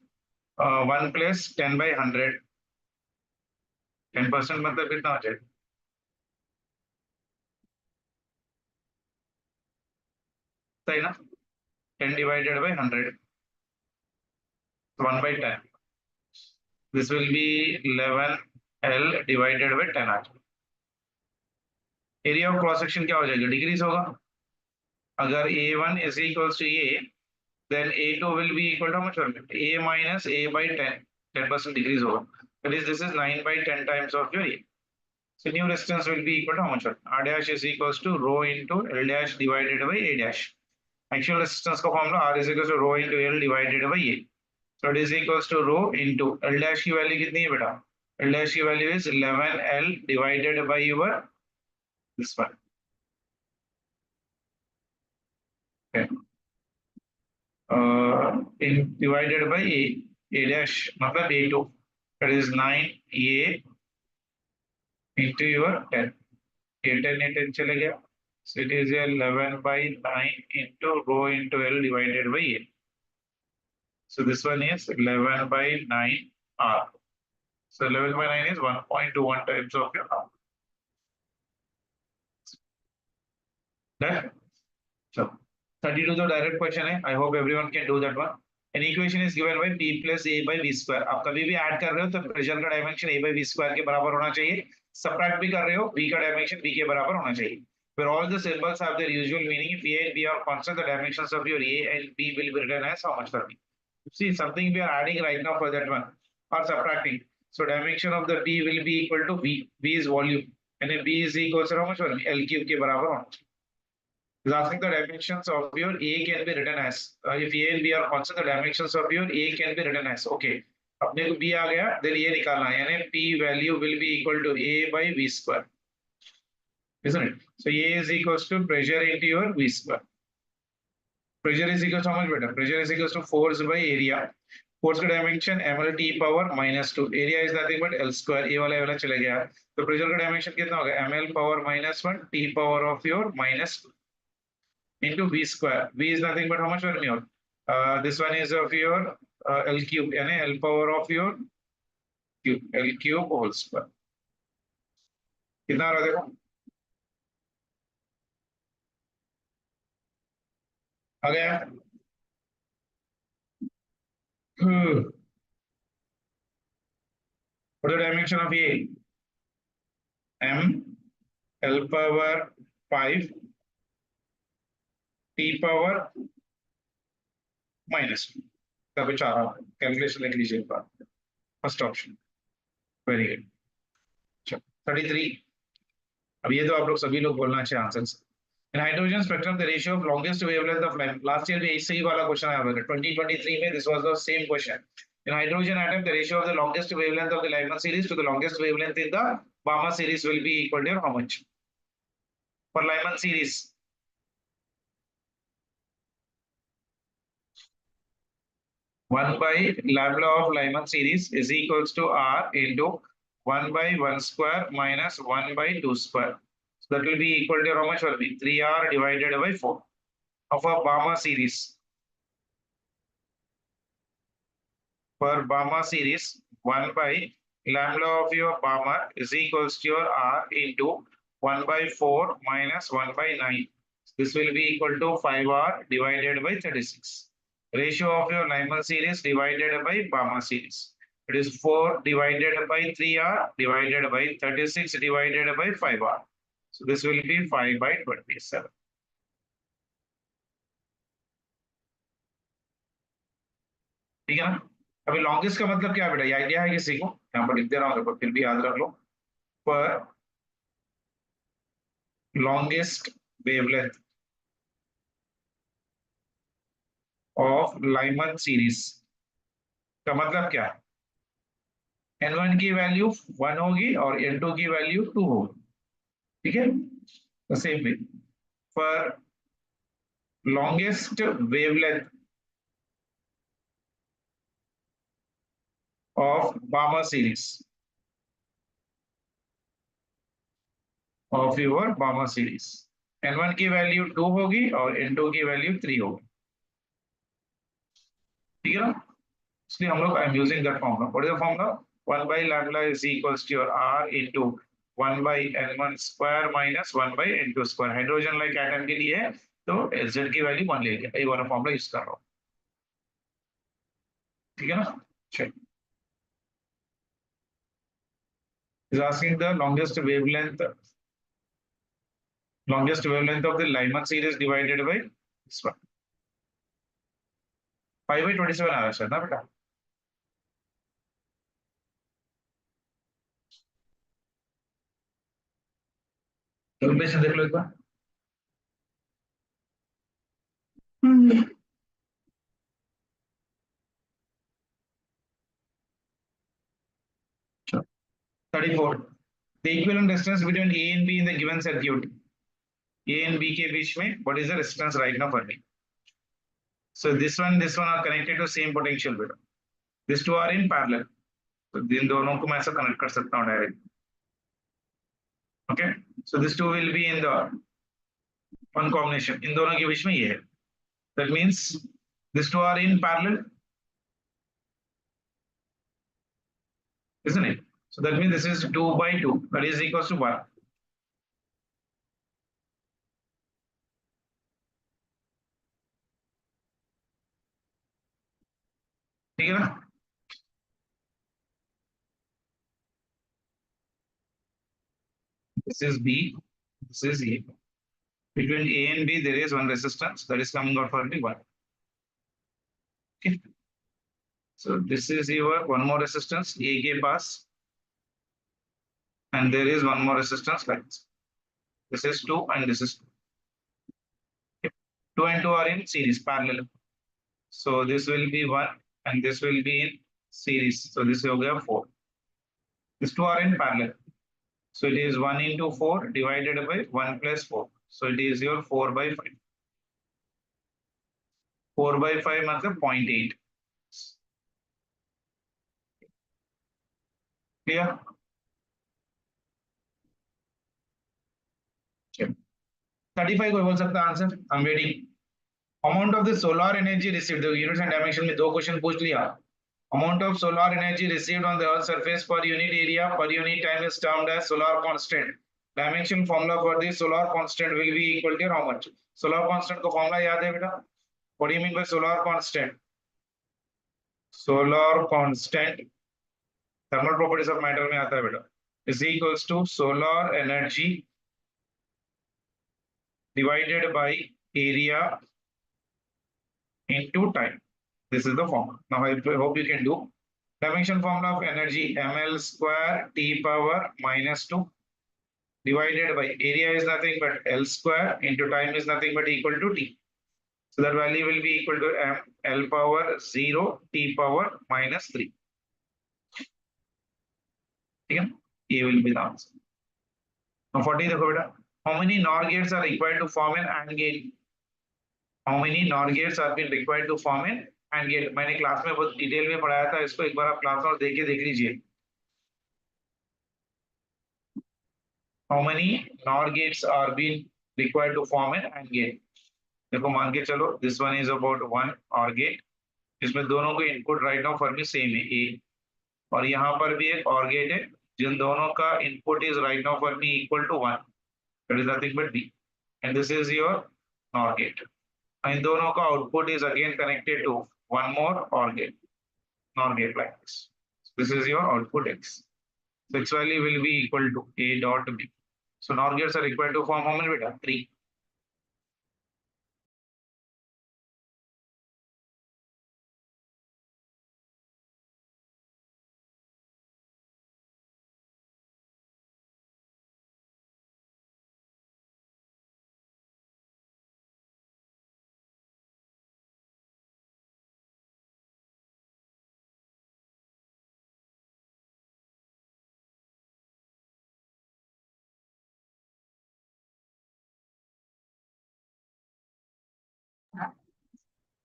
1 plus 10 by 100. 10% मतलब कितना हो जाएगा? सही ना? 10 divided by 100, 1 by 10. This will be 11L divided by 10 आ जाएगा. एरिया ऑफ क्रॉस सेक्शन क्या हो जाएगा? डिक्रीज होगा. अगर A1 is equals to A, then A2 will be equal to how much? A minus A by 10. 10% decrease होगा. That is, this is 9 by 10 times of your A. So new resistance will be equal to how much? R dash is equals to rho into L dash divided by A dash. Actual resistance का formula R is equals to rho into L divided by A. So it is equals to rho into L dash की value कितनी है बेटा? L dash की value is 11L divided by your this one. Okay. In divided by A dash मतलब A2, that is 9A into your 10. A 10 A 10 चले गया, so it is 11 by 9 into rho into L divided by A. So this one is 11 by 9 R. So 11 by 9 is 1.21 times of your R. Done? So 32 तो direct question है. I hope everyone can do that one. An equation is given by P plus A by V square. आप कभी भी add कर रहे हो तो pressure का dimension A by V square के बराबर होना चाहिए. सबट्रैक्ट भी कर रहे हो, V का डायमेंशन B के बराबर होना चाहिए. Where all the symbols have their usual meaning, if A and B are constant, the dimensions of your A and B will be written as how much for B. See, something we are adding right now for that one or subtracting. So dimension of the B will be equal to V. V is volume, and if B is equal to how much for L cube के बराबर होना चाहिए. Is asking the dimensions of your A can be written as if A and B are constant, the dimensions of your A can be written as okay. अपने को B आ गया, then ये निकालना है, यानी P value will be equal to A by V square, isn't it? So A is equals to pressure into your V square. Pressure is equals to how much better? Pressure is equals to force by area. Force का dimension ml T power minus 2. Area is nothing but L square. ये वाला चले गया. तो pressure का dimension कितना होगा? ml power minus 1 T power of your minus 2. Into V square. V is nothing but how much for your? This one is of your L cube, यानी L power of your cube, L cube whole square. कितना आ रहा है देखो? आ गया? What is the dimension of A? M L power 5 T power minus 2. तब चाह रहा हूँ कैलकुलेशन लिख लीजिए एक बार. First option. Very good. 33. अब ये तो आप लोग सभी लोग बोलना चाहिए answers. In hydrogen spectrum, the ratio of longest wavelength of light. Last year भी ऐसे ही वाला क्वेश्चन आया था. 2023 में this was the same question. In hydrogen atom, the ratio of the longest wavelength of the Lyman series to the longest wavelength in the Balmer series will be equal to how much? For Lyman series, 1 by lambda of Lyman series is equals to R into 1 by 1 square minus 1 by 2 square. So that will be equal to how much will be 3r divided by 4 of a Balmer series. For Balmer series, 1 by lambda of your Balmer is equals to your r into 1 by 4 minus 1 by 9. This will be equal to 5r divided by 36. Ratio of your Lyman series divided by Balmer series. It is 4 divided by 3r divided by 36 divided by 5r. So this will be 5 by 27. ठीक है ना? अभी longest का मतलब क्या बेटा? ये idea है किसी को? यहाँ पर लिख दे रहा हूँ, फिर भी याद रख लो. पर longest wavelength of Lyman series का मतलब क्या है? N1 की वैल्यू 1 होगी और N2 की वैल्यू 2 होगी. ठीक है? The same way for longest wavelength of Balmer series of your Balmer series, N1 की वैल्यू 2 होगी और N2 की वैल्यू 3 होगी. ठीक है ना? इसलिए हम लोग I am using that formula. What is the formula? 1 by lambda is equals to your r into 1 by n1 square minus 1 by n2 square. Hydrogen like atom के लिए है तो z की वैल्यू 1 ले लिया. ये वाला फॉर्मूला यूज कर रहा हूं. ठीक है ना? चलिए. is asking the longest wavelength of the Lyman series divided by this one. 5 by 27 आ रहा है शायद ना बेटा? कैलकुलेशन देख लो एक बार. Sure. 34. The equivalent distance between A and B in the given circuit. A and B के बीच में what is the resistance right now for me? So this one are connected to same potential beta. These two are in parallel. So इन दोनों को मैं ऐसा connect कर सकता हूँ direct. Okay. So these two will be in the one combination. इन दोनों के बीच में ये है. That means these two are in parallel, isn't it? So that means this is 2 by 2. That is equals to 1. ठीक है ना? This is B. This is A. Between A and B, there is one resistance that is coming out for only 1. Okay. So this is your one more resistance A के पास, and there is one more resistance like this. This is 2 and this is 2. Okay. 2 and 2 are in series parallel. So this will be 1 and this will be in series. So this will be 4. These two are in parallel. So it is 1 into 4 divided by 1 plus 4. So it is your 4 by 5. 4 by 5 मतलब 0.8. Clear? 35 कोई बोल सकता है answer? I'm ready. Amount of the solar energy received. The units and dimension में दो question पूछ लिया. Amount of solar energy received on the Earth's surface per unit area per unit time is termed as solar constant. Dimension formula for the solar constant will be equal to how much? Solar constant को formula याद है बेटा? What do you mean by solar constant? Solar constant thermal properties of matter में आता है बेटा. Is equals to solar energy divided by area into time. This is the formula. Now I hope you can do. Dimension formula of energy ml square t power minus 2 divided by area is nothing but L square into time is nothing but equal to t. So that value will be equal to m L power 0 t power minus 3. Okay? A will be the answer. Now 40 देखो बेटा. How many NOR gates are required to form an AND gate? How many NOR gates are been required to form an AND gate? मैंने class में बहुत detail में पढ़ाया था इसको. एक बार आप क्लास में देख लीजिए. how many NOR gates are being required to form an AND gate? देखो मान के चलो this one is about one OR gate, इसमें दोनों को input right now for me same है ए, और यहाँ पर भी एक OR गेट है जिन दोनों का input is right now for me equal to one, that is nothing but B, and this is your NOR gate. इन दोनों का output is again connected to one more OR gate, NOR gate like this. This is your output x. So x value will be equal to a dot b. So NOR gates are required to form how many beta? 3.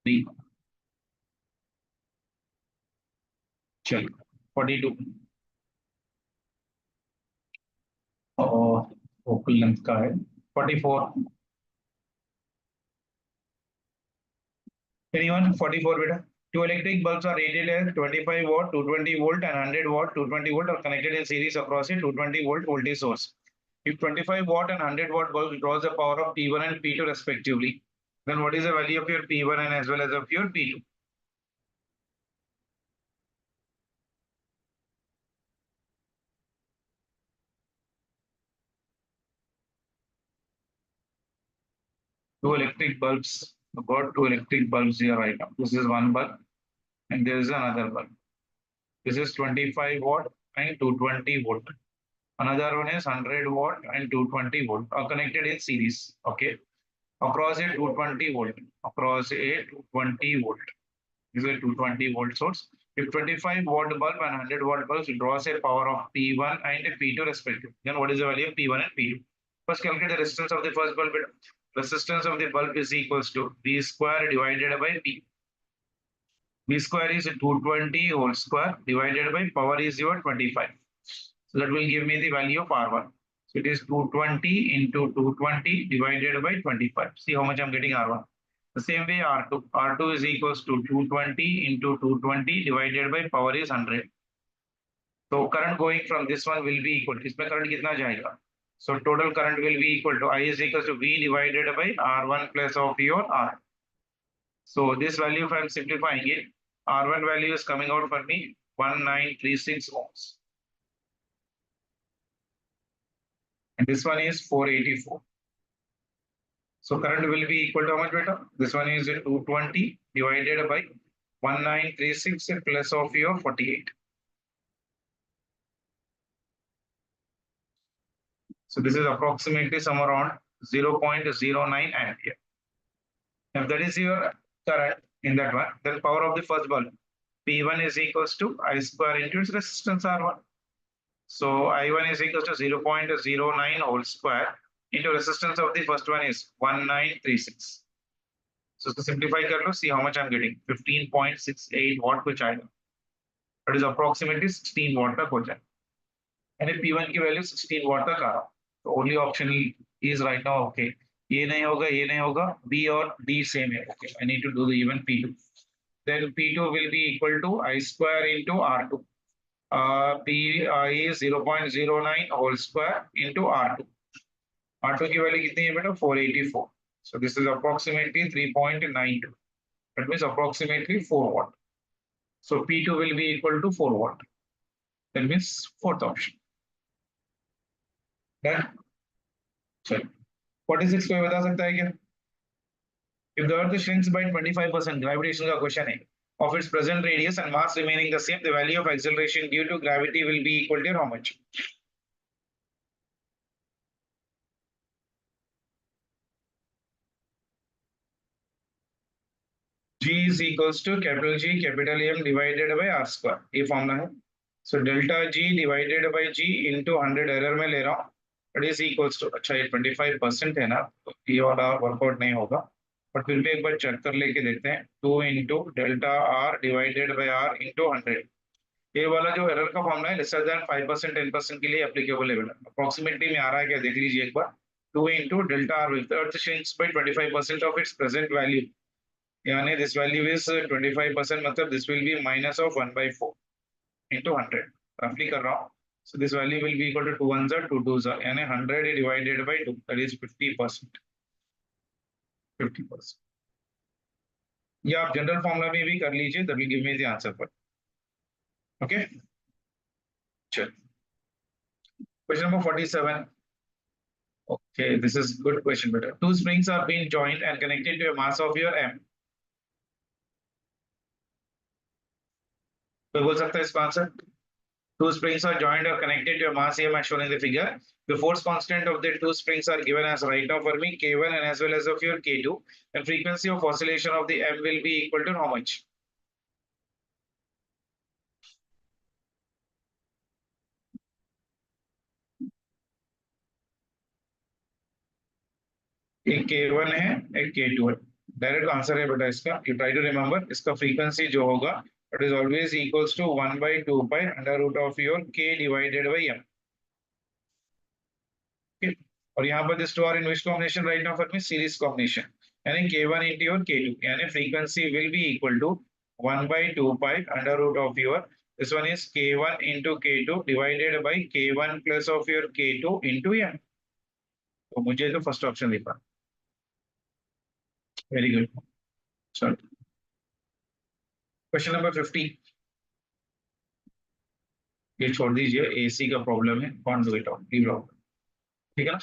Three. चलो 42 और focal length का है 44. Anyone 44 beta? Two electric bulbs are rated as 25 watt, 220 volt and 100 watt, 220 volt are connected in series across a 220 volt voltage source. If 25 watt and 100 watt bulb draws the power of P1 and P2 respectively, then what is the value of your P1 and as well as of your P2? Two electric bulbs, got two electric bulbs here right now. This is one bulb and there is another bulb. This is 25 watt and 220 volt. Another one is 100 watt and 220 volt are connected in series. Okay. Across a 220 volt. Across a 220 volt. This is a 220 volt source. If 25 watt bulb and 100 watt bulb draws a power of P1 and P2 respectively, then what is the value of P1 and P2? First calculate the resistance of the first bulb. Resistance of the bulb is equals to V square divided by P. V square is 220 whole square divided by power is your 25. So that will give me the value of R1. So it is 220 into 220 divided by 25. See how much I'm getting R1. The same way R2. R2 is equals to 220 into 220 divided by power is 100. So current going from this one will be equal. इसमें current कितना जाएगा? So total current will be equal to I is equals to V divided by R1 plus of your R. So this value, if I am simplifying it, R1 value is coming out for me 1936 ohms. And this one is 484. So current will be equal to how much beta? This one is 220 divided by 1936 plus of your 48. So this is approximately somewhere around 0.09 ampere. If that is your current in that one, then power of the first bulb P1 is equals to I square into its resistance R1. So I1 is equals to 0.09 whole square into resistance of the first one is 1936. So to simplify, see how much I'm getting. 15.68 watt कुछ आएगा. That is approximately 16 watt तक हो जाए. And if P1 की value 16 watt तक आ रहा, तो only option is right now okay. ये नहीं होगा, B और D same है. Okay, I need to do the even P2. Then P2 will be equal to I square into R2. P is 0.09 whole square into R2. R2 की value कितनी है बेटा 484. So this is approximately 3.92. That means approximately 4 watt. So P2 will be equal to 4 watt. That means fourth option. Done. चलो 46 कोई बता सकता है क्या? If the Earth shrinks by 25%, gravitation का क्वेश्चन है. Of its present radius and mass remaining the same, the value of acceleration due to gravity will be equal to how much? G is equals to capital G capital M divided by R square. ये formula है. So delta G divided by G into 100 error में ले रहा हूँ. It is equals to अच्छा ये 25% है ना, तो ये वाला वर्कआउट नहीं होगा. बट फिर भी एक बार चेक कर लेके देखते हैं. 2 into delta R divided by R into 100. ये वाला जो एरर का फॉर्मूला है लेसर देन 5% 10% के लिए एप्लीकेबल है बेटा। अप्रोक्सीमेटली में आ रहा है क्या देख लीजिए एक बार। 2 into delta R with the earth shrinks by 25% of its present value, यानी this value is 25%, मतलब this will be minus of 1/4 into 100, roughly कर रहा हूँ। So this value will be equal to 2 ones are 2 twos are, यानी 100 divided by 2, that is 50%। 50%। या आप general formula में भी कर लीजिए, that will give me the answer पर। ओके चल, question number 47। Okay, this is good question, better. Two springs are being joined and connected to a mass of your m. कोई बोल सकता है इसका answer? Two springs are joined or connected to a mass m as shown in the figure. The force constant of the two springs are given as right now for me k1 and as well as of your k2. And frequency of oscillation of the m will be equal to how much? एक k1 है, एक k2 है। Direct answer है बेटा इसका। You try to remember, इसका frequency जो होगा it is always equals to 1/2 pi under root of your k divided by m। और यहाँ पर this two are in which combination right now for me? Series combination, यानी k1 into your k2, यानी frequency will be equal to 1/2 pi under root of your, this one is k1 into k2 divided by k1 plus of your k2 into m। तो मुझे तो first option दिखा। Very good. चलो question number 50। ये छोड़ दीजिए, AC का problem है, कौन do it on leave out, ठीक है ना?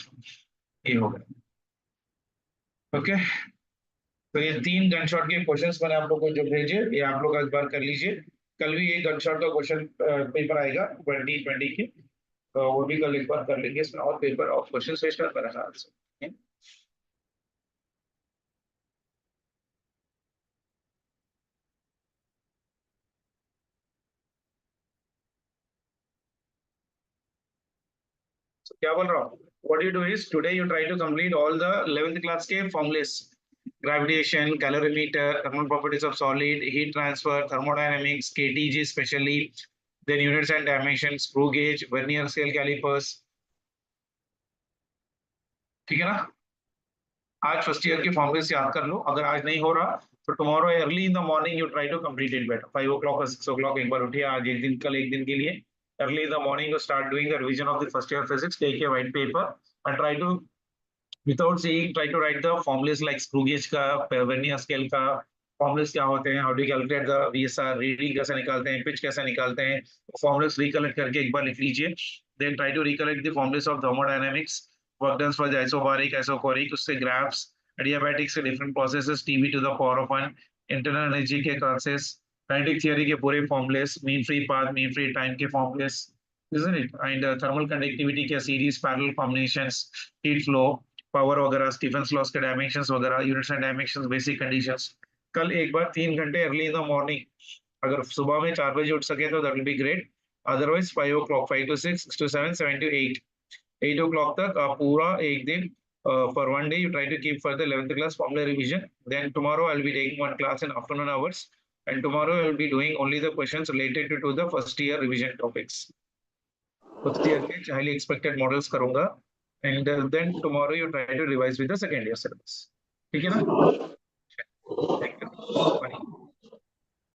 ये हो गया। ओके, तो ये 3 गन शॉट के क्वेश्चंस मैंने आप लोगों को जो भेजे, ये आप लोग एक बार कर लीजिए। कल भी ये गन शॉट का क्वेश्चन पेपर आएगा 2020 के, तो वो भी कल एक बार कर लेंगे। इसमें और पेपर और क्वेश्चन सेशन मेरा ख्याल से। So, क्या बोल रहा हूँ? What you do is today you try to complete all the 11th class के formulas, gravitation, calorimeter, thermal properties of solid, heat transfer, thermodynamics, KTG especially, then units and dimensions, screw gauge, vernier scale calipers, ठीक है ना? आज first year के formulas याद कर लो। अगर आज नहीं हो रहा तो tomorrow early in the morning you try to complete it better. 5 o'clock और 6 o'clock एक बार उठिए, आज एक दिन, कल एक दिन के लिए early in the morning you start doing the revision of the first year physics. Take a white paper and try to without seeing try to write the formulas like screw gauge का, vernier scale का formulas क्या होते हैं, how do calculate the VSR, reading कैसे निकालते हैं, pitch कैसे निकालते हैं, फॉर्मुलेस रिकलेक्ट करके एक बार लिख लीजिए। Then try to recollect the formulas of thermodynamics, work done for isobaric, isochoric, उससे ग्राफ्स, एडियाबैटिक्स के different processes, TV to the power of 1, internal energy के प्रोसेस, काइनेटिक थियरी के पूरे formulas, mean free path, mean free time के formulas, isn't it? And thermal conductivity के series parallel combinations, heat flow, power वगैरह, Stephen's loss के dimensions वगैरह, units and dimensions, basic conditions. कल एक बार 3 घंटे अर्ली इन द मॉर्निंग, अगर सुबह में 4 बजे उठ सके तो that will be great. Otherwise 5 o'clock, 5 to 6, 6 to 7, 7 to 8 o'clock तक आप पूरा एक दिन for one day you try to keep for the 11th class formula revision. Then tomorrow I'll be taking one class in afternoon hours, and tomorrow I'll be doing only the questions related to the first year revision topics. First year के highly expected models करूंगा, and then tomorrow you try to revise with the second year syllabus, ठीक है ना? Thank you.